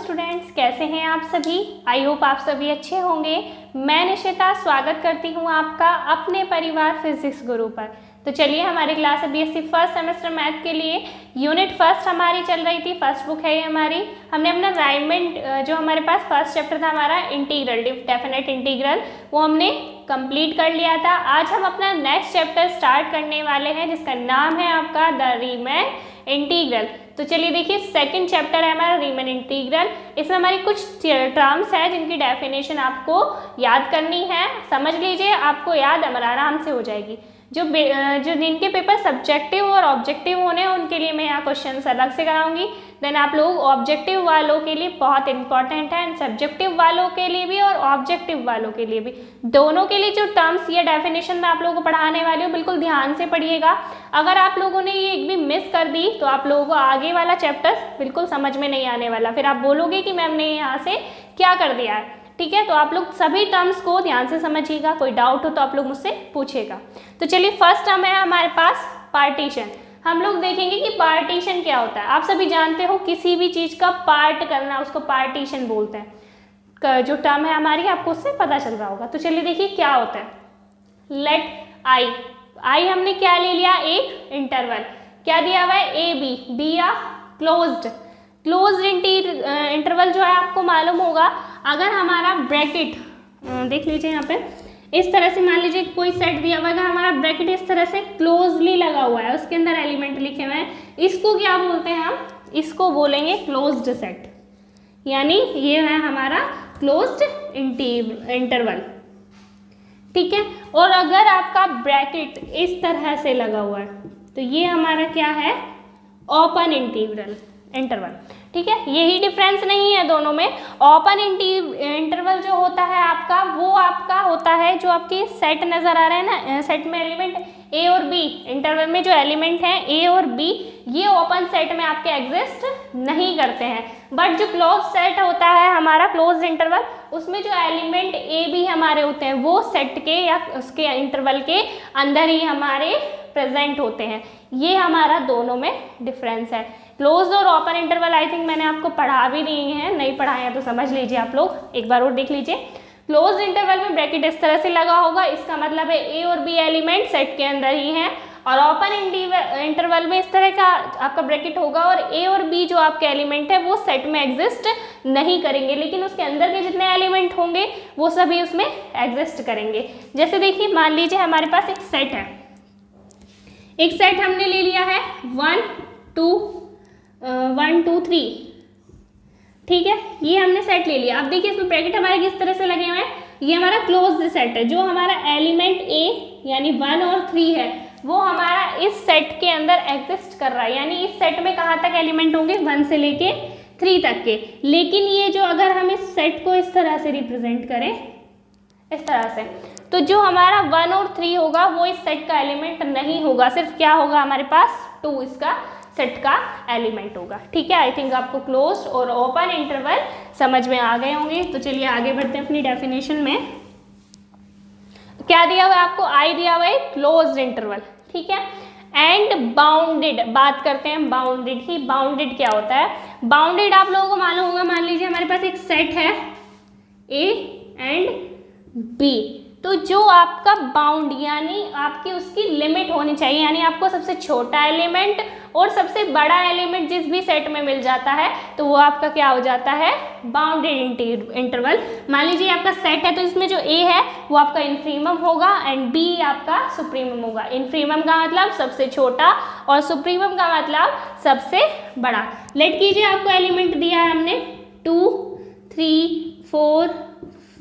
Students, कैसे हैं आप सभी। आई होप आप सभी अच्छे होंगे। मैं निशिता स्वागत करती हूं आपका अपने परिवार फिजिक्स गुरु पर। तो चलिए, हमारी क्लास है बीएससी फर्स्ट सेमेस्टर मैथ के लिए यूनिट फर्स्ट हमारी चल रही थी। फर्स्ट बुक है ये हमारी। हमने अपना असाइनमेंट जो हमारे पास फर्स्ट चैप्टर था हमारा इंटीग्रल, डेफिनेट इंटीग्रल, वो हमने कंप्लीट कर लिया था। आज हम अपना नेक्स्ट चैप्टर स्टार्ट करने वाले हैं जिसका नाम है आपका द रीमैन इंटीग्रल। तो चलिए देखिए, सेकंड चैप्टर है हमारा रीमैन इंटीग्रल। इसमें हमारी कुछ टर्म्स है जिनकी डेफिनेशन आपको याद करनी है। समझ लीजिए, आपको याद आराम से हो जाएगी। जो जिनके पेपर सब्जेक्टिव और ऑब्जेक्टिव होने हैं उनके लिए मैं यहाँ क्वेश्चन अलग से कराऊंगी। देन आप लोग ऑब्जेक्टिव वालों के लिए बहुत इंपॉर्टेंट है, एंड सब्जेक्टिव वालों के लिए भी और ऑब्जेक्टिव वालों के लिए भी, दोनों के लिए जो टर्म्स या डेफिनेशन मैं आप लोगों को पढ़ाने वाली हूँ बिल्कुल ध्यान से पढ़िएगा। अगर आप लोगों ने ये एक भी मिस कर दी तो आप लोगों को आगे वाला चैप्टर बिल्कुल समझ में नहीं आने वाला। फिर आप बोलोगे कि मैम ने यहाँ से क्या कर दिया है। ठीक है, तो आप लोग सभी टर्म्स को ध्यान से समझिएगा। कोई डाउट हो तो आप लोग मुझसे पूछिएगा। तो चलिए, फर्स्ट टर्म है हमारे पास पार्टीशन। हम लोग देखेंगे कि पार्टीशन क्या होता है। आप सभी जानते हो किसी भी चीज़ का पार्ट करना उसको पार्टीशन बोलते हैं। जो टर्म है हमारी आपको उससे पता चल रहा होगा। तो चलिए देखिए क्या होता है। लेट आई हमने क्या ले लिया, एक इंटरवल। क्या दिया हुआ है, ए बी, बी या क्लोज्ड इंटरवल जो है आपको मालूम होगा। अगर हमारा ब्रैकेट देख लीजिए यहाँ पे इस तरह से, मान लीजिए कोई सेट दिया हुआ है, अगर हमारा ब्रैकेट इस तरह से क्लोजली लगा हुआ है, उसके अंदर एलिमेंट लिखे हुए हैं, इसको क्या बोलते हैं हम, इसको बोलेंगे क्लोज्ड सेट। यानी ये है हमारा क्लोज्ड इंटरवल। ठीक है, और अगर आपका ब्रैकेट इस तरह से लगा हुआ है तो ये हमारा क्या है, ओपन इंटरवल। ठीक है, यही डिफरेंस नहीं है दोनों में। ओपन इंटरवल जो होता है आपका, वो आपका होता है जो आपके सेट नज़र आ रहा है ना, सेट में एलिमेंट ए और बी, इंटरवल में जो एलिमेंट हैं ए और बी, ये ओपन सेट में आपके एग्जिस्ट नहीं करते हैं। बट जो क्लोज सेट होता है हमारा, क्लोज इंटरवल, उसमें जो एलिमेंट ए बी हमारे होते हैं वो सेट के या उसके इंटरवल के अंदर ही हमारे प्रेजेंट होते हैं। ये हमारा दोनों में डिफरेंस है। क्लोज और ओपन इंटरवल आई थिंक मैंने आपको पढ़ा भी नहीं है, नहीं पढ़ाया तो समझ लीजिए आप लोग, एक बार और देख लीजिए। क्लोज इंटरवल में ब्रैकेट इस तरह से लगा होगा, इसका मतलब है ए और बी एलिमेंट सेट के अंदर ही हैं। और ओपन इंटरवल में इस तरह का आपका ब्रैकेट होगा और ए और बी जो आपके एलिमेंट है वो सेट में एग्जिस्ट नहीं करेंगे, लेकिन उसके अंदर के जितने एलिमेंट होंगे वो सभी उसमें एग्जिस्ट करेंगे। जैसे देखिए, मान लीजिए हमारे पास एक सेट है, एक सेट हमने ले लिया है 1 2 3। ठीक है, ये हमने सेट ले लिया। अब देखिए इसमें ब्रैकेट हमारे किस तरह से लगे हुए हैं। ये हमारा क्लोज्ड सेट है। जो हमारा एलिमेंट ए यानी 1 और 3 है वो हमारा इस सेट के अंदर एग्जिस्ट कर रहा है। यानी इस सेट में कहाँ तक एलिमेंट होंगे, 1 से लेके 3 तक के। लेकिन ये जो, अगर हम इस सेट को इस तरह से रिप्रेजेंट करें, इस तरह से, तो जो हमारा 1 और 3 होगा वो इस सेट का एलिमेंट नहीं होगा। सिर्फ क्या होगा हमारे पास, 2 इसका सेट का एलिमेंट होगा। ठीक है, आई थिंक आपको क्लोज्ड और ओपन इंटरवल समझ में आ गए होंगे। तो चलिए आगे बढ़ते हैं अपनी डेफिनेशन में। क्या दिया हुआ है आपको, आई दिया हुआ है क्लोज्ड इंटरवल। ठीक है, एंड बाउंडेड, बात करते हैं बाउंडेड की। बाउंडेड क्या होता है, बाउंडेड आप लोगों को मालूम होगा। मान लीजिए हमारे पास एक सेट है ए एंड बी, तो जो आपका बाउंड यानी आपकी उसकी लिमिट होनी चाहिए, यानी आपको सबसे छोटा एलिमेंट और सबसे बड़ा एलिमेंट जिस भी सेट में मिल जाता है तो वो आपका क्या हो जाता है, बाउंडेड इंटरवल। मान लीजिए आपका सेट है तो इसमें जो ए है वो आपका इन्फीमम होगा एंड बी आपका सुप्रीमम होगा। इन्फीमम का मतलब सबसे छोटा और सुप्रीमम का मतलब सबसे बड़ा। लेट कीजिए आपको एलिमेंट दिया है हमने 2 3 4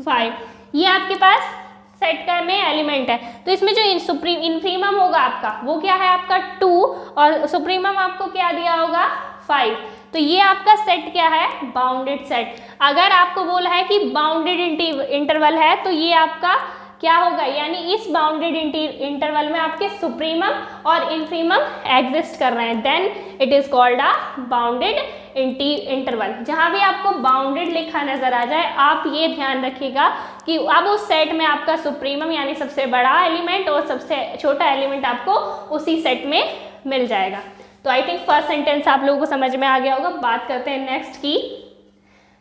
5, ये आपके पास सेट का में एलिमेंट है। तो इसमें जो इन्फीमम होगा आपका वो क्या है, आपका 2, और सुप्रीमम आपको क्या दिया होगा, 5। तो ये आपका सेट क्या है, बाउंडेड सेट। अगर आपको बोला है कि बाउंडेड इंटरवल है तो ये आपका क्या होगा, यानी इस बाउंडेड इंटरवल में आपके सुप्रीमम और इन्फीमम एग्जिस्ट कर रहे हैं, then it is called a bounded interval. जहां भी आपको बाउंडेड लिखा नजर आ जाए आप ये ध्यान रखिएगा कि अब उस सेट में आपका सुप्रीमम यानी सबसे बड़ा एलिमेंट और सबसे छोटा एलिमेंट आपको उसी सेट में मिल जाएगा। तो आई थिंक फर्स्ट सेंटेंस आप लोगों को समझ में आ गया होगा। बात करते हैं नेक्स्ट की।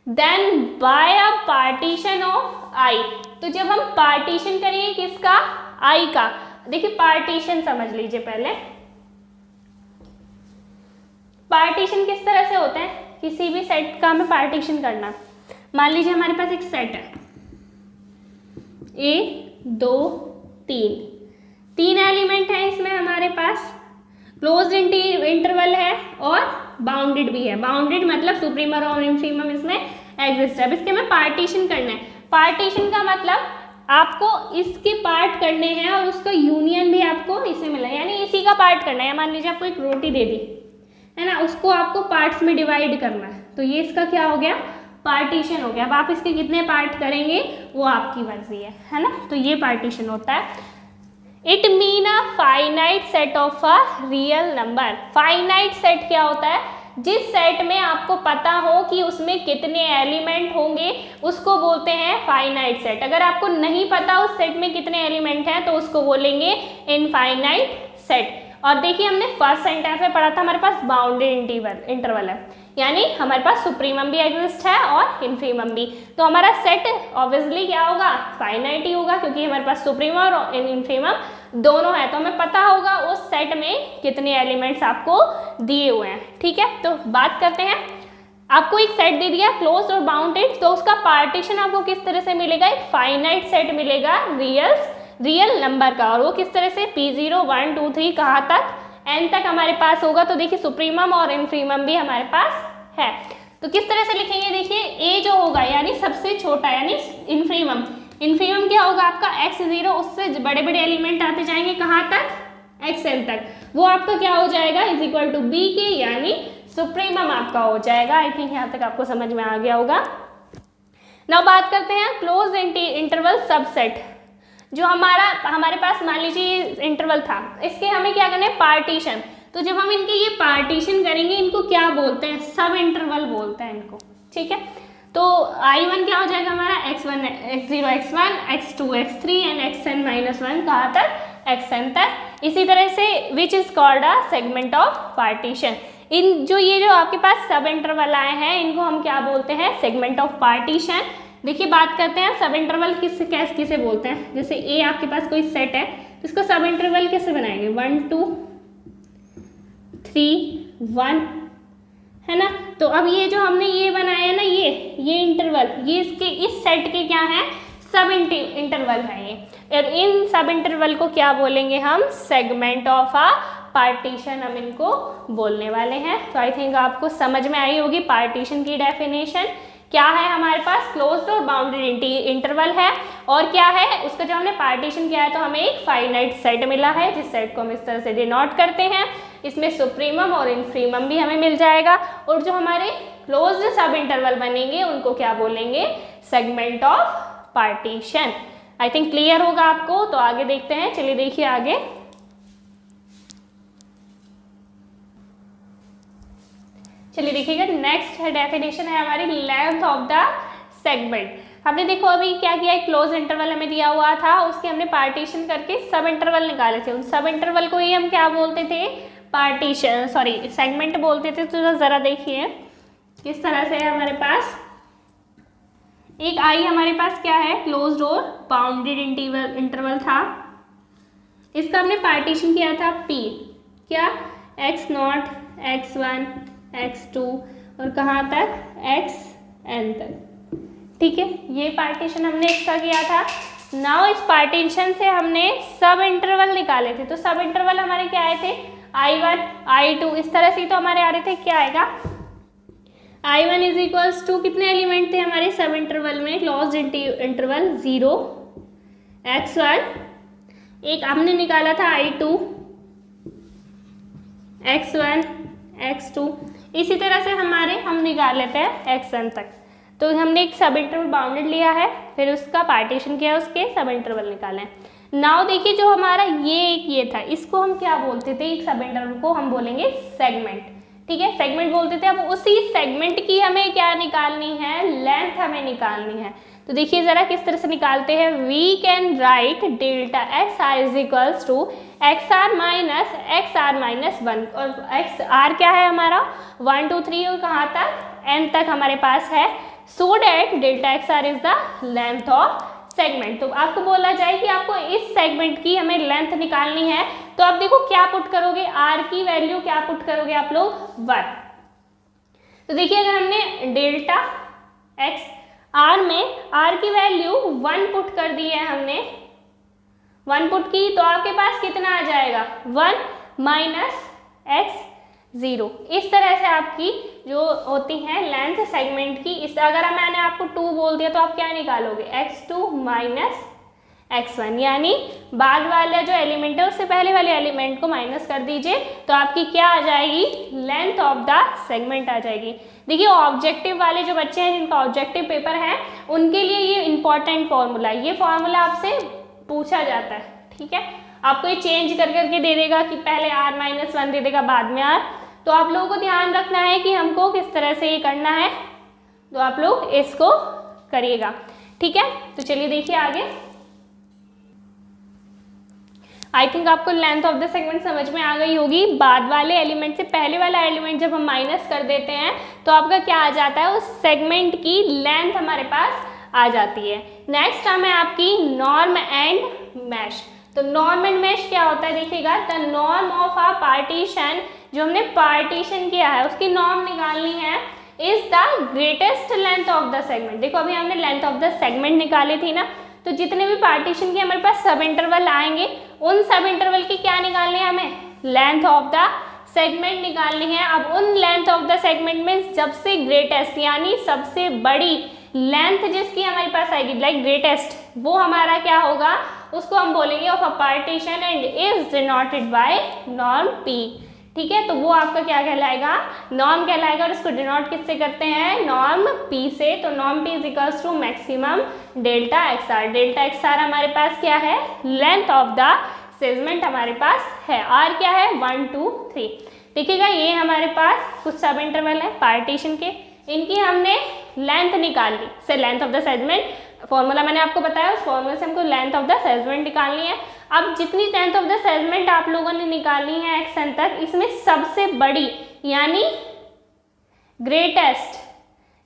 Then by a partition of I. तो जब हम पार्टीशन करेंगे किसका, आई का, देखिए पार्टीशन समझ लीजिए पहले। पार्टीशन किस तरह से होता है, किसी भी सेट का हमें पार्टीशन करना। मान लीजिए हमारे पास एक सेट है ए 2 3, 3 एलिमेंट है इसमें हमारे पास, क्लोज्ड इंटरवल है और बाउंडेड भी है। बाउंडेड मतलब सुप्रीमम और इन्फीमम इसमें एग्जिस्ट है। अब इसके हमें पार्टीशन करना है। पार्टीशन का मतलब आपको इसके पार्ट करने हैं और उसका यूनियन भी आपको इसे मिला है, यानी इसी का पार्ट करना है। मान लीजिए आपको एक रोटी दे दी है ना, उसको आपको पार्ट्स में डिवाइड करना है, तो ये इसका क्या हो गया, पार्टीशन हो गया। अब आप इसके कितने पार्ट करेंगे वो आपकी मर्जी है ना, तो ये पार्टीशन होता है। It mean a finite set of a real number. Finite set क्या होता है, जिस सेट में आपको पता हो कि उसमें कितने एलिमेंट होंगे उसको बोलते हैं फाइनाइट सेट। अगर आपको नहीं पता उस सेट में कितने एलिमेंट हैं तो उसको बोलेंगे इनफाइनाइट सेट। और देखिए हमने फर्स्ट सेंटेंस में पढ़ा था हमारे पास बाउंडेड इंटरवल है, यानी हमारे पास सुप्रीमम भी एग्जिस्ट है और इन्फीमम भी। तो हमारा सेट ऑब्वियसली क्या होगा, फाइनाइट ही होगा, क्योंकि हमारे पास सुप्रीमम और इन्फीमम दोनों है, तो हमें पता होगा उस सेट में कितने एलिमेंट्स आपको दिए हुए हैं। ठीक है, तो बात करते हैं। आपको एक सेट दे दिया क्लोज्ड और बाउंडेड, तो उसका पार्टीशन आपको किस तरह से मिलेगा, एक फाइनाइट सेट मिलेगा रियल नंबर का, और वो किस तरह से P0 1 2 3 कहाँ तक, n तक हमारे पास होगा। तो देखिए सुप्रीमम और इन्फीमम भी हमारे पास है। तो किस तरह से लिखेंगे, देखिए a जो होगा यानी सबसे छोटा यानी इन्फीमम क्या होगा आपका x0, उससे बड़े बड़े एलिमेंट आते जाएंगे कहाँ तक, xn तक, वो आपका क्या हो जाएगा इज इक्वल टू b के, यानी सुप्रीमम आपका हो जाएगा। आई थिंक यहाँ तक आपको समझ में आ गया होगा। नाउ बात करते हैं क्लोज इंटरवल सबसेट। जो हमारे पास मान लीजिए इंटरवल था, इसके हमें क्या करना है, पार्टीशन। तो जब हम इनके ये पार्टीशन करेंगे इनको क्या बोलते हैं, सब इंटरवल बोलते हैं इनको। ठीक है, तो I1 क्या हो जाएगा हमारा, x1 x0 x1 x2 x3 and xn -1 कहाँ तक, xn तक। इसी तरह से which is called a segment of partition. ये जो आपके पास सब इंटरवल आए हैं इनको हम क्या बोलते हैं, सेगमेंट ऑफ पार्टीशन। देखिए बात करते हैं सब इंटरवल किसे बोलते हैं। जैसे ए आपके पास कोई सेट है तो इसको सब इंटरवल कैसे बनाएंगे, 1 2 3 1 है ना। तो अब ये जो हमने ये बनाया है ना, ये इंटरवल, ये इसके इस सेट के क्या है, सब इंटरवल है ये, और इन सब इंटरवल को क्या बोलेंगे हम, सेगमेंट ऑफ अ पार्टीशन हम इनको बोलने वाले हैं। तो आई थिंक आपको समझ में आई होगी पार्टीशन की डेफिनेशन क्या है। हमारे पास क्लोज्ड और बाउंडेड इंटरवल है, और क्या है उसका जब हमने पार्टीशन किया है तो हमें एक फाइनाइट सेट मिला है, जिस सेट को हम इस तरह से डिनोट करते हैं। इसमें सुप्रीमम और इन्फीमम भी हमें मिल जाएगा, और जो हमारे क्लोज्ड सब इंटरवल बनेंगे उनको क्या बोलेंगे, segment of partition. I think clear होगा आपको। तो आगे देखते हैं, चलिए देखिए आगे। चलिए देखिएगा, नेक्स्ट डेफिनेशन है हमारी लेंथ ऑफ द सेगमेंट। हमने देखो अभी क्या किया है, क्लोज इंटरवल हमें दिया हुआ था, उसके हमने पार्टीशन करके सब इंटरवल निकाले थे। उन सब इंटरवल को ही हम क्या बोलते थे, सेगमेंट बोलते थे। तो जरा देखिए किस तरह से है हमारे पास, एक आई हमारे पास क्या है, क्लोज्ड और बाउंडेड इंटरवल था, इसका हमने पार्टीशन किया था P, क्या, x0 x1 x2 और कहाँ तक, xn तक। ठीक है, ये पार्टीशन हमने इसका किया था। नाउ इस पार्टीशन से हमने सब इंटरवल निकाले थे। तो सब इंटरवल हमारे क्या आए थे, I1 I2, इस तरह से तो हमारे आ रहे थे। क्या आएगा, I1 इज इक्वल्स टू, कितने एलिमेंट थे हमारे सब इंटरवल में, क्लोज्ड इंटरवल 0 x1, एक हमने निकाला था I2 x1 x2, इसी तरह से हम निकाल लेते हैं xn तक। तो हमने एक सब इंटरवल बाउंडेड लिया है, फिर उसका पार्टीशन किया, उसके सब इंटरवल निकाले। नाउ देखिए जो हमारा ये था, इसको हम क्या बोलते थे, एक सब इंटरवल को हम बोलेंगे सेगमेंट। ठीक है, सेगमेंट बोलते थे। अब उसी सेगमेंट की हमें क्या निकालनी है, लेंथ हमें निकालनी है। तो देखिए जरा किस तरह से निकालते हैं, we can write delta x r is equals to x r minus 1, और एक्स आर क्या है हमारा 1 2 3 और कहाँ तक n तक हमारे पास है। So that delta x r is the length of segment. तो आपको बोला जाए कि आपको इस सेगमेंट की हमें लेंथ निकालनी है, तो आप देखो क्या पुट करोगे, आर की वैल्यू क्या पुट करोगे आप लोग, 1। तो देखिए अगर हमने डेल्टा एक्स आर में आर की वैल्यू 1 पुट कर दी है, हमने 1 पुट की, तो आपके पास कितना आ जाएगा, 1 माइनस एक्स 0। इस तरह से आपकी जो होती है लेंथ सेगमेंट की, इस अगर मैंने आपको 2 बोल दिया तो आप क्या निकालोगे, x2 माइनस x1, यानी बाद वाला जो एलिमेंट है उससे पहले वाले एलिमेंट को माइनस कर दीजिए, तो आपकी क्या आ जाएगी, लेंथ ऑफ द सेगमेंट आ जाएगी। देखिए ऑब्जेक्टिव वाले जो बच्चे हैं जिनका ऑब्जेक्टिव पेपर है उनके लिए ये इंपॉर्टेंट फॉर्मूला है, ये फॉर्मूला आपसे पूछा जाता है, ठीक है। आपको ये चेंज कर करके दे देगा कि पहले r-1 दे देगा बाद में r, तो आप लोगों को ध्यान रखना है कि हमको किस तरह से ये करना है, तो आप लोग इसको करिएगा, ठीक है। तो चलिए देखिए आगे। आई थिंक आपको लेंथ ऑफ द सेगमेंट समझ में आ गई होगी। बाद वाले एलिमेंट से पहले वाला एलिमेंट जब हम माइनस कर देते हैं तो आपका क्या आ जाता है, उस सेगमेंट की लेंथ हमारे पास आ जाती है। नेक्स्ट टर्म है आपकी नॉर्म एंड मैश। तो नॉर्म एंड मैश क्या होता है, देखिएगा, the norm of a partition, जो हमने पार्टीशन किया है उसकी नॉर्म निकालनी है, is the greatest length of the segment. देखो अभी हमने लेंथ ऑफ द सेगमेंट निकाली थी ना, तो जितने भी पार्टीशन के हमारे पास सब इंटरवल आएंगे उन सब इंटरवल की क्या निकालनी है, हमें लेंथ ऑफ द सेगमेंट निकालनी है। अब उन लेंथ ऑफ द सेगमेंट में सबसे ग्रेटेस्ट यानी सबसे बड़ी लेंथ जिसकी हमारे पास आएगी, लाइक ग्रेटेस्ट, वो हमारा क्या होगा, उसको हम बोलेंगे of a partition and is denoted by norm P, ठीक है। तो वो आपका क्या कहलाएगा, नॉर्म कहलाएगा, और इसको डिनोट किससे करते हैं, नॉर्म पी से। तो norm P is equals to maximum delta x r. Delta x r हमारे पास क्या है, लेंथ ऑफ द सेगमेंट हमारे पास है, आर क्या है, 1 2 3। देखिएगा ये हमारे पास कुछ सब इंटरवल है पार्टीशन के, इनकी हमने लेंथ निकाल ली, से length of the segment formula मैंने आपको बताया, उस फॉर्मूले से हमको लेंथ ऑफ द सेगमेंट निकालनी है। अब जितनी लेंथ ऑफ द सेगमेंट आप लोगों ने निकालनी है एक्स एन तक, इसमें सबसे बड़ी यानी ग्रेटेस्ट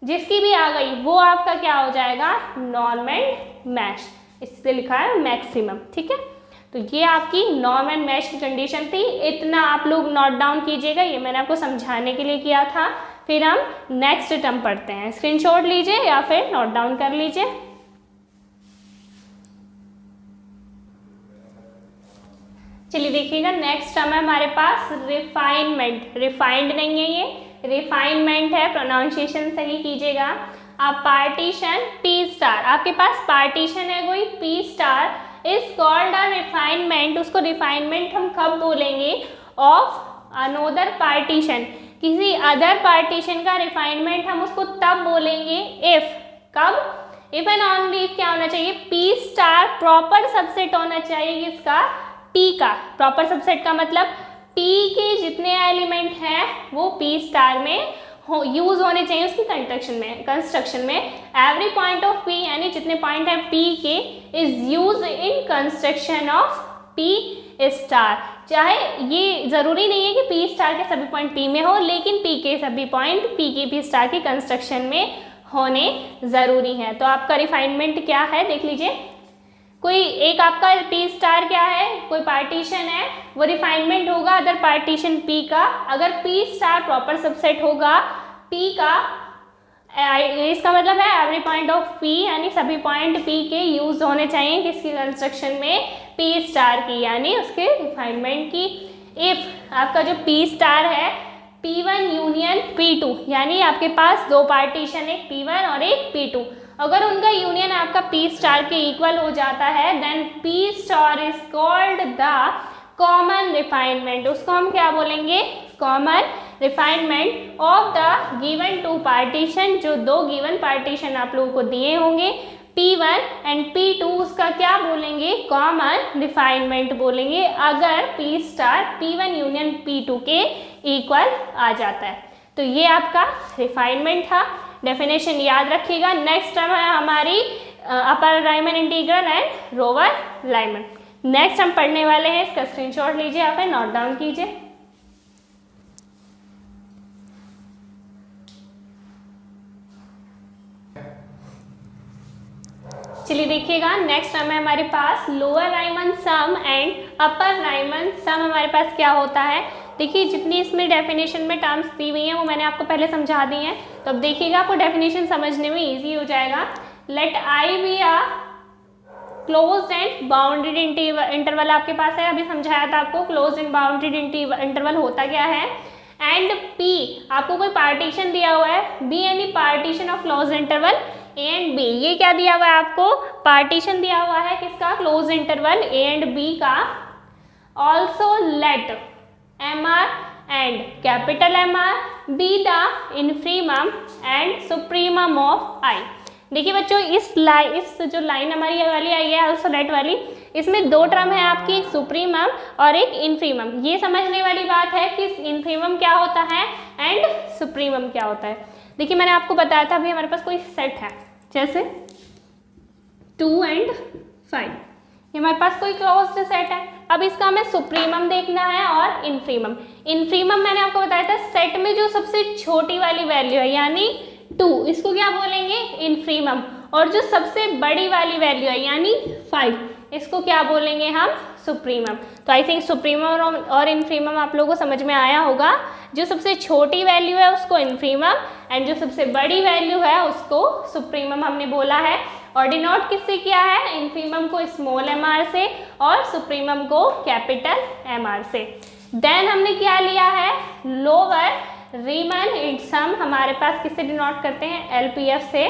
जिसकी भी आ गई वो आपका क्या हो जाएगा, नॉर्म एंड मैश, इससे लिखा है मैक्सिमम, ठीक है। तो ये आपकी नॉर्म एंड मैश की कंडीशन थी, इतना आप लोग नोट डाउन कीजिएगा, ये मैंने आपको समझाने के लिए किया था। फिर हम नेक्स्ट टर्म पढ़ते हैं, स्क्रीनशॉट लीजिए या फिर नोट डाउन कर लीजिए। चलिए देखिएगा नेक्स्ट टर्म है हमारे पास रिफाइनमेंट, रिफाइंड नहीं है ये, रिफाइनमेंट है, प्रोनाउंसिएशन सही कीजिएगा। अब पार्टीशन पी स्टार, आपके पास पार्टीशन है कोई P star is called a refinement, उसको रिफाइनमेंट हम कब बोलेंगे, ऑफ अनोदर पार्टीशन, किसी अदर पार्टीशन का रिफाइनमेंट हम उसको तब बोलेंगे इफ, कब, इफ एंड ओनली इफ क्या होना चाहिए, पी स्टार प्रॉपर सबसेट होना चाहिए किसका, पी का। प्रॉपर सबसेट का मतलब पी के जितने एलिमेंट हैं वो पी स्टार में यूज होने चाहिए उसकी कंस्ट्रक्शन में। एवरी पॉइंट ऑफ पी यानी जितने पॉइंट हैं पी के is use in construction of P star. चाहे ये जरूरी नहीं है कि पी स्टार के सभी पॉइंट पी में हो, लेकिन पी के सभी पॉइंट पी के पी स्टार की कंस्ट्रक्शन में होने जरूरी है। तो आपका रिफाइनमेंट क्या है देख लीजिए, कोई एक आपका पी स्टार क्या है, कोई पार्टीशन है, वो रिफाइनमेंट होगा अदर पार्टीशन पी का। अगर पी स्टार प्रॉपर सबसेट होगा पी का, इसका मतलब है एवरी पॉइंट ऑफ पी यानी सभी पॉइंट पी के यूज होने चाहिए किसकी कंस्ट्रक्शन में, पी स्टार की, यानी उसके रिफाइनमेंट की। इफ आपका जो पी स्टार है P1 यूनियन P2, यानी आपके पास दो पार्टीशन, एक P1 और एक P2, अगर उनका यूनियन आपका पी स्टार के इक्वल हो जाता है then P star is called the common refinement. उसको हम क्या बोलेंगे, common refinement of the given two partition, जो दो गिवन पार्टीशन आप लोगों को दिए होंगे P1 एंड P2, उसका क्या बोलेंगे, कॉमन रिफाइनमेंट बोलेंगे अगर P star P1 union P2 के इक्वल आ जाता है। तो ये आपका रिफाइनमेंट था, डेफिनेशन याद रखिएगा। नेक्स्ट टर्म है हमारी upper Riemann integral and lower Riemann. Next हम पढ़ने वाले हैं, इसका स्क्रीनशॉट लीजिए या फिर नोट डाउन कीजिए। चलिए देखिएगा नेक्स्ट टर्म है हमारे पास lower Riemann sum and upper Riemann sum. हमारे पास क्या होता है, देखिए जितनी इसमें डेफिनेशन में टर्म्स दी हुई हैं वो मैंने आपको पहले समझा दी हैं, तो अब देखिएगा आपको डेफिनेशन समझने में इजी हो जाएगा। Let I be a closed and bounded interval आपके पास है, अभी समझाया था आपको क्लोज्ड एंड बाउंडेड इंटरवल होता क्या है। एंड पी आपको कोई पार्टीशन दिया हुआ है, be any partition of closed interval A and b, ये क्या दिया हुआ है आपको, पार्टीशन दिया हुआ है किसका, close interval A and B का। Also let M R and capital M R be the infimum and supremum of I. देखिए बच्चों इस जो लाइन हमारी ये वाली आई है ऑल्सो लेट वाली, इसमें दो टर्म है आपकी, एक सुप्रीमम और एक इनफीमम। ये समझने वाली बात है कि इनफीमम क्या होता है एंड सुप्रीमम क्या होता है। देखिए मैंने आपको बताया था अभी हमारे पास कोई सेट है जैसे 2 and 5, ये हमारे पास कोई क्लोज्ड सेट है। अब इसका हमें सुप्रीमम देखना है और इनफीमम। इनफीमम मैंने आपको बताया था सेट में जो सबसे छोटी वाली वैल्यू है यानी 2, इसको क्या बोलेंगे, इनफीमम। और जो सबसे बड़ी वाली वैल्यू है यानी 5, इसको क्या बोलेंगे हम, सुप्रीमम। तो आई थिंक सुप्रीमम और इनफीमम आप लोगों को समझ में आया होगा। जो सबसे छोटी वैल्यू है उसको इनफीमम एंड जो सबसे बड़ी वैल्यू है उसको सुप्रीमम हमने बोला है। और डिनोट किससे किया है, इनफीमम को स्मॉल एम आर से और सुप्रीमम को कैपिटल एम आर से। देन हमने क्या लिया है, लोअर रीमन इन सम हमारे पास किससे डिनोट करते हैं, एलपीएफ से।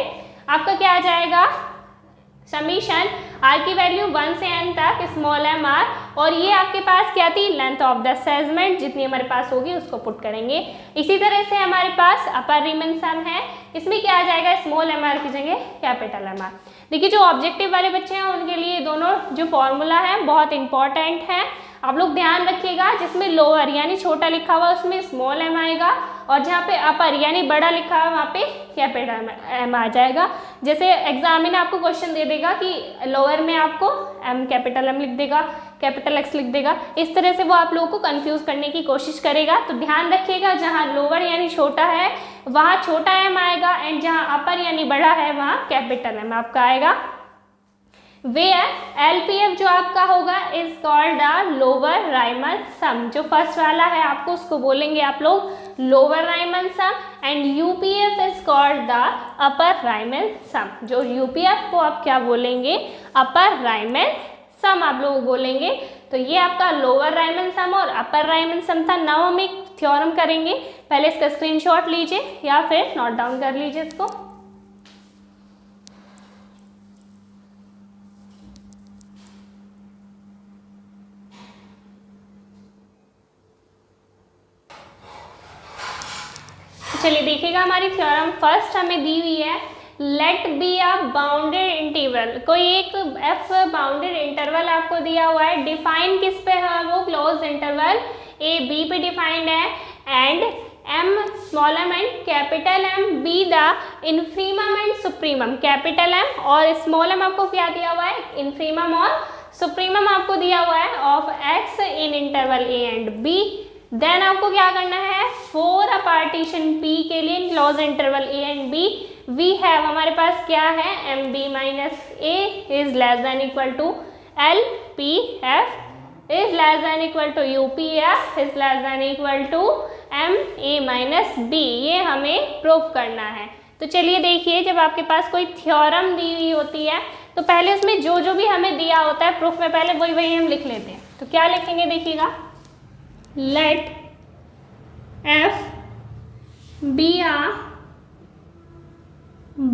आपका क्या आ जाएगा, समीशन आर की वैल्यू 1 से n तक स्मॉल एम आर, और ये आपके पास क्या थी, लेंथ ऑफ द सेगमेंट जितनी हमारे पास होगी उसको पुट करेंगे। इसी तरह से हमारे पास अपर रीमन सम है, इसमें क्या आ जाएगा, स्मॉल एम आर की जगह कैपिटल एम आर। देखिए जो ऑब्जेक्टिव वाले बच्चे हैं उनके लिए दोनों जो फॉर्मूला है बहुत इंपॉर्टेंट है, आप लोग ध्यान रखिएगा। जिसमें लोअर यानी छोटा लिखा हुआ उसमें स्मॉल एम आएगा, और जहाँ पे अपर यानी बड़ा लिखा हुआ वहाँ पे कैपिटल एम आ जाएगा। जैसे एग्जाम में आपको क्वेश्चन दे देगा कि लोअर में आपको एम कैपिटल एम लिख देगा, कैपिटल एक्स लिख देगा, इस तरह से वो आप लोगों को कंफ्यूज करने की कोशिश करेगा। तो ध्यान रखिएगा जहाँ लोअर यानी छोटा है वहाँ छोटा एम आएगा, एंड जहाँ अपर यानी बड़ा है वहाँ कैपिटल एम आपका आएगा। वेयर एलपीएफ जो आपका होगा is called a lower Riemann sum, जो फर्स्ट वाला है आपको उसको बोलेंगे आप लोग lower Riemann sum, and UPF is called the upper Riemann sum, जो यूपीएफ को आप क्या बोलेंगे, अपर राइमन सम आप लोग बोलेंगे। तो ये आपका लोअर राइमन सम और अपर राइमन सम था। नाउ हम एक थ्योरम करेंगे, पहले इसका स्क्रीनशॉट लीजिए या फिर नोट डाउन कर लीजिए इसको। चलिए देखिएगा हमारी थ्योरम फर्स्ट हमें दी हुई है, let b a bounded interval, कोई एक एफ बाउंडेड इंटरवल आपको दिया हुआ है, डिफाइन किस पे है, वो क्लोज इंटरवल ए बी पे डिफाइंड है, and m small m and capital m be the infimum and supremum, capital m और स्मॉल एम आपको क्या दिया हुआ है, इनफीमम और सुप्रीमम आपको दिया हुआ है of x in interval A and b. Then आपको क्या करना है, फॉर अ पार्टीशन पी के लिए close interval A and b we have, हमारे पास क्या है, m b minus a is less than equal to L P f is less than equal to U P f is less than equal to m a minus b, ये हमें proof करना है। तो चलिए देखिए जब आपके पास कोई थ्योरम दी हुई होती है तो पहले उसमें जो जो भी हमें दिया होता है प्रूफ में पहले वही हम लिख लेते हैं। तो क्या लिखेंगे देखिएगा, let f be a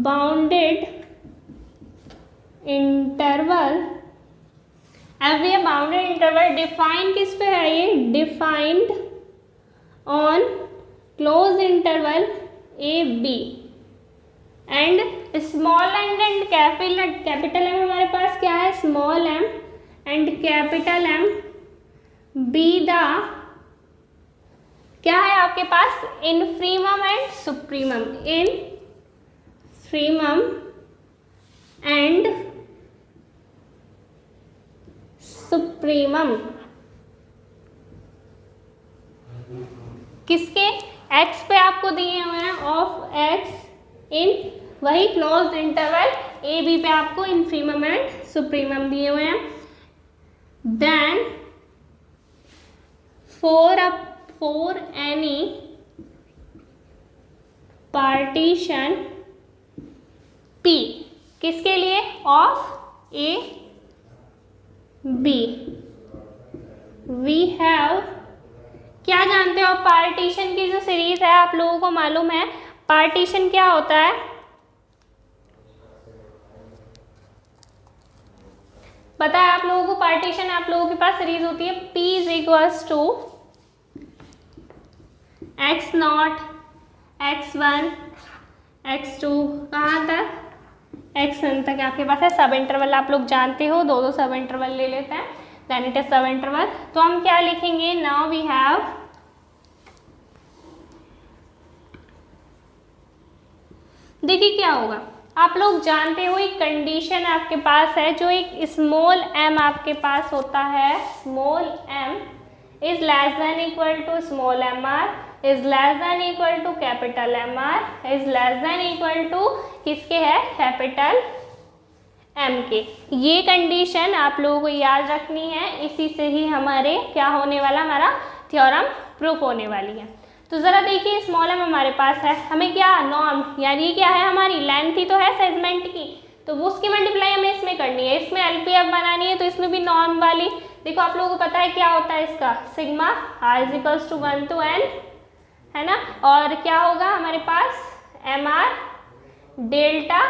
bounded interval, f be a bounded interval define किस पे है ये, defined on closed interval a b and small and capital m हमारे पास क्या है, small m and capital M be the क्या है आपके पास, इनफ्रीमम एंड सुप्रीमम, इनफ्रीमम एंड सुप्रीमम किसके, एक्स पे आपको दिए हुए हैं, ऑफ एक्स इन वही क्लोज्ड इंटरवल ए बी पे आपको इन्फीमम एंड सुप्रीमम दिए हुए हैं। Then for any partition P, किसके लिए? Of a b, we have, क्या जानते हो पार्टीशन की जो सीरीज है आप लोगों को मालूम है पार्टीशन क्या होता है? पता है आप लोगों को पार्टीशन, आप लोगों के पास सीरीज होती है P is equals to x naught, x1, x2, कहाँ तक? xn तक आपके पास है। सब इंटरवल आप लोग जानते हो, दो सब इंटरवल ले लेते हैं, then it is sub interval. तो हम क्या लिखेंगे? नाउ वी हैव, देखिए क्या होगा, आप लोग जानते हो एक कंडीशन आपके पास है, जो एक स्मॉल m आपके पास होता है, small m is less than equal to small mr, is less than equal to capital mr, is less than equal to किसके है? कैपिटल m के। ये कंडीशन आप लोगों को याद रखनी है, इसी से ही हमारे क्या होने वाला, हमारा थ्योरम प्रूफ होने वाली है। तो जरा देखिए स्मॉल m हमारे पास है, हमें क्या नॉर्म, यानी क्या है हमारी लेंथ ही तो है सेगमेंट की, तो वो उसकी मल्टीप्लाई हमें इसमें करनी है, इसमें एलपीएफ बनानी है, तो इसमें भी नॉर्म वाली। देखो आप लोगों को पता है क्या होता है इसका, sigma r is equals to 1 to n, है ना, और क्या होगा हमारे पास mr डेल्टा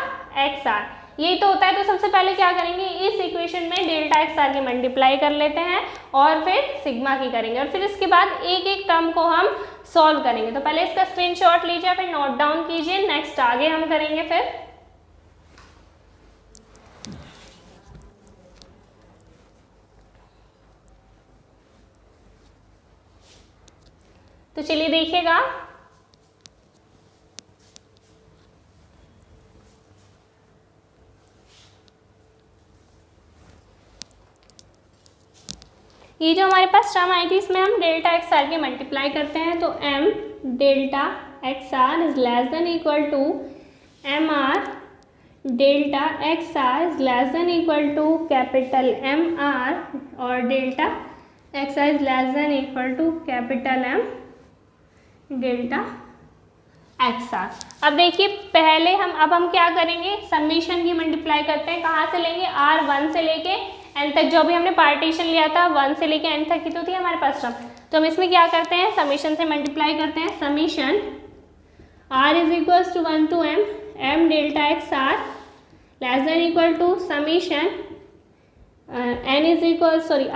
xr, यही तो होता है। तो सबसे पहले क्या करेंगे, इस इक्वेशन में डेल्टा xr की मल्टीप्लाई कर लेते हैं और फिर सिग्मा की करेंगे, और फिर इसके बाद एक एक टर्म को हम सॉल्व करेंगे। तो पहले इसका स्क्रीनशॉट लीजिए, फिर नोट डाउन कीजिए, नेक्स्ट आगे हम करेंगे फिर। तो चलिए देखिएगा, ये जो हमारे पास टर्म आई थी इसमें हम डेल्टा xr की मल्टीप्लाई करते हैं, तो m delta xr is less than equal to mr delta xr is less than equal to capital mr, और delta xr is less than equal to capital m delta xr। अब देखिए पहले अब हम क्या करेंगे, समीशन की मल्टीप्लाई करते हैं, कहाँ से लेंगे? r1 से लेके n तक, जो भी हमने पार्टीशन लिया था 1 से लेके n तक की तो थी हमारे पास टर्म, तो हम इसमें क्या करते हैं, समीशन से मल्टीप्लाई करते हैं। Summation r is equals to 1 to m delta xr less than equal to summation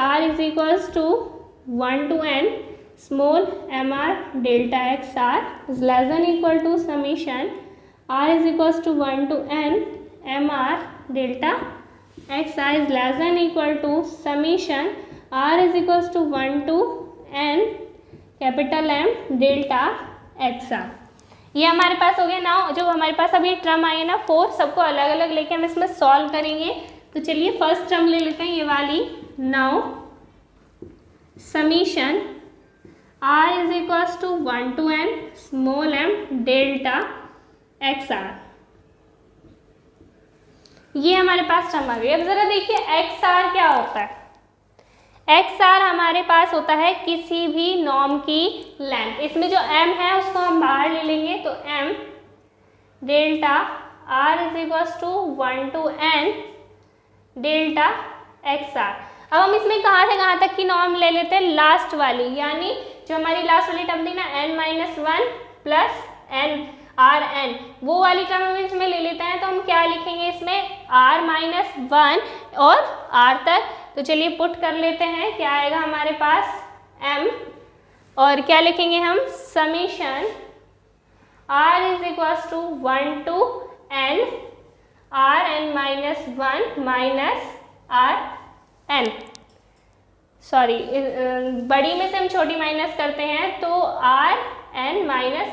r is equals to 1 to n small mr delta xr is less than equal to summation r is equals to 1 to n mr delta xr is less than equal to summation r is equals to 1 to n capital M delta xr। ये हमारे पास हो गया। Now जो हमारे पास अभी term आई है ना 4, सबको अलग अलग लेके हम इसमें सॉल्व करेंगे। तो चलिए फर्स्ट टर्म ले लेते हैं, ये वाली। Now summation r is equals to 1 to n small m delta xr, ये हमारे पास टर्म आ गई। अब जरा देखिए XR क्या होता है। XR हमारे पास होता है किसी भी नॉर्म की लेंथ, इसमें जो M है उसको हम बाहर ले लेंगे, तो M delta R is equals to 1 to n delta XR। अब हम इसमें कहाँ से कहाँ तक की नॉर्म ले लेते हैं, लास्ट वाली, यानी जो हमारी लास्ट वाली टर्म थी ना n-1 प्लस n Rn, वो वाली टर्म हम इसमें ले लेते हैं। तो हम क्या लिखेंगे इसमें, r-1 और r तक। तो चलिए पुट कर लेते हैं, क्या आएगा हमारे पास m, और क्या लिखेंगे हम, summation r is equals to 1 to n Rn-1 minus Rn, sorry बड़ी में से हम छोटी माइनस करते हैं, तो Rn माइनस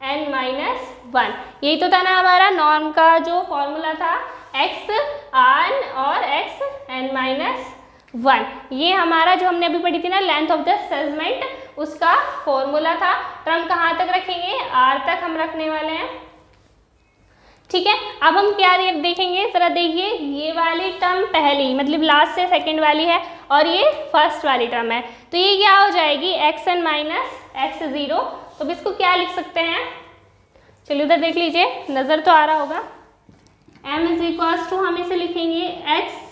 Rn-1, यही तो था ना हमारा नॉर्म का जो फॉर्मूला था, xn और xn-1, ये हमारा जो हमने अभी पढ़ी थी ना लेंथ ऑफ द सेगमेंट, उसका फॉर्मूला था। टर्म कहाँ तक रखेंगे, r तक हम रखने वाले हैं। ठीक है, अब हम क्या देखेंगे, जरा देखिए, ये वाली टर्म पहली मतलब लास्ट से सेकंड वाली है और ये फर्स्ट वाली टर्म है, तो ये क्या हो जाएगी xn माइनस x0। तो अब इसको क्या लिख सकते हैं, चलिए उधर देख लीजिए, नज़र तो आ रहा होगा। m इज इक्वल्स टू हम इसे लिखेंगे xn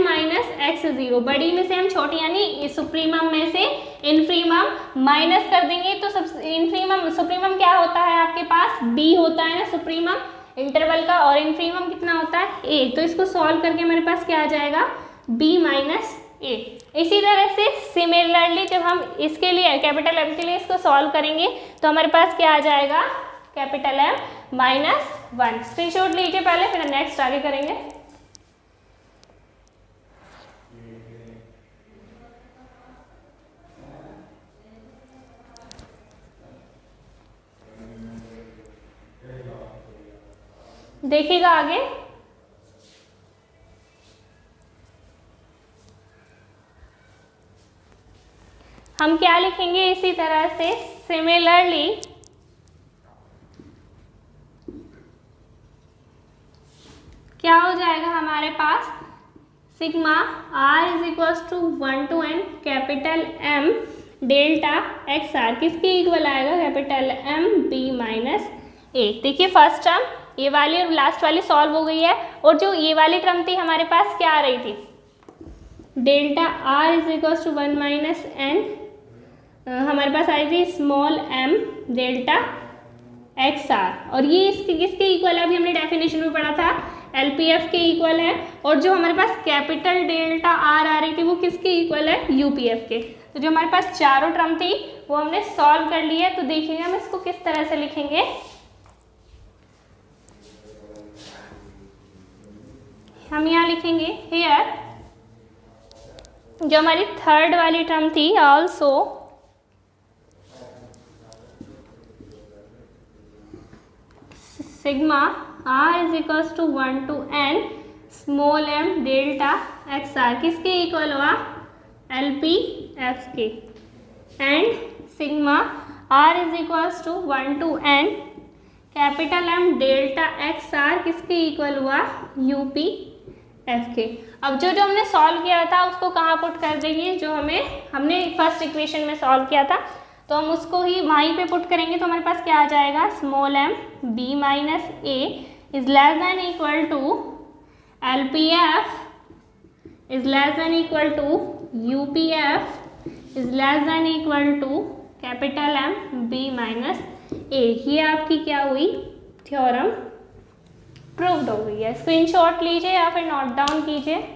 माइनस x0, बड़ी में से हम छोटी यानी सुप्रीमम में से इनफीमम माइनस कर देंगे। तो सब इनफीमम सुप्रीमम क्या होता है आपके पास, b होता है ना सुप्रीमम इंटरवल का, और इनफीमम कितना होता है a। तो इसको सॉल्व करके हमारे पास क्या आ जाएगा, b माइनस a। इसी तरह से सिमिलरली जब हम इसके लिए कैपिटल M के लिए इसको सॉल्व करेंगे तो हमारे पास क्या आ जाएगा, कैपिटल M माइनस 1। स्क्रीनशॉट लीजिए पहले, फिर नेक्स्ट आगे करेंगे। देखिएगा आगे, हम क्या लिखेंगे इसी तरह से, सिमिलरली क्या हो जाएगा हमारे पास, sigma r is equals to 1 to n capital M delta x are किसके इक्वल आएगा, capital M b minus a। देखिए फर्स्ट टर्म ये वाली और लास्ट वाली सॉल्व हो गई है, और जो ये वाली टर्म थी हमारे पास क्या आ रही थी, delta r is equals to 1 minus n, हमारे पास आई थी small m delta x r, और ये इसके किसके इक्वल है, अभी हमने डेफिनेशन में पढ़ा था LPF के इक्वल है, और जो हमारे पास कैपिटल डेल्टा R आ रही थी वो किसके इक्वल है, UPF के। तो जो हमारे पास चारों टर्म थी वो हमने सॉल्व कर ली है। तो देखिए हम इसको किस तरह से लिखेंगे, हम यहाँ लिखेंगे हेयर, जो हमारी थर्ड वाली टर्म थी also sigma r is equals to 1 to n small m delta x are किसके इक्वल हुआ, LPF के, and sigma r is equals to 1 to n capital M delta x are किसके equal हुआ, UPF के। अब जो हमने सॉल्व किया था उसको कहाँ पुट कर देंगे, जो हमने फर्स्ट इक्वेशन में सॉल्व किया था तो हम उसको ही वहीं पे पुट करेंगे। तो हमारे पास क्या आ जाएगा, small m b minus a is less than equal to LPF is less than equal to UPF is less than equal to capital M b minus a। ये आपकी क्या हुई, थ्योरम प्रूव्ड हो गई है। स्क्रीनशॉट लीजिए या फिर नोट डाउन कीजिए।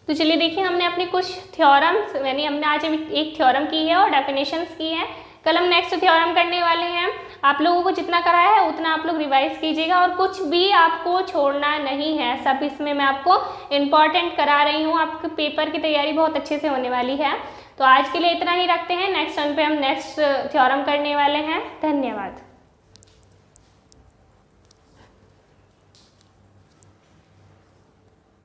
तो चलिए देखिए, हमने अपने कुछ थ्योरम्स यानी हमने आज एक थ्योरम की है और डेफिनेशंस की है। कल हम नेक्स्ट थ्योरम करने वाले हैं। आप लोगों को जितना कराया है उतना आप लोग रिवाइज कीजिएगा और कुछ भी आपको छोड़ना नहीं है। सब इसमें मैं आपको इम्पॉर्टेंट करा रही हूँ। आपके पेपर की तैयारी बहुत अच्छे से होने वाली है। तो आज के लिए इतना ही रखते हैं। नेक्स्ट टर्न पे हम नेक्स्ट थ्योरम करने वाले हैं। धन्यवाद।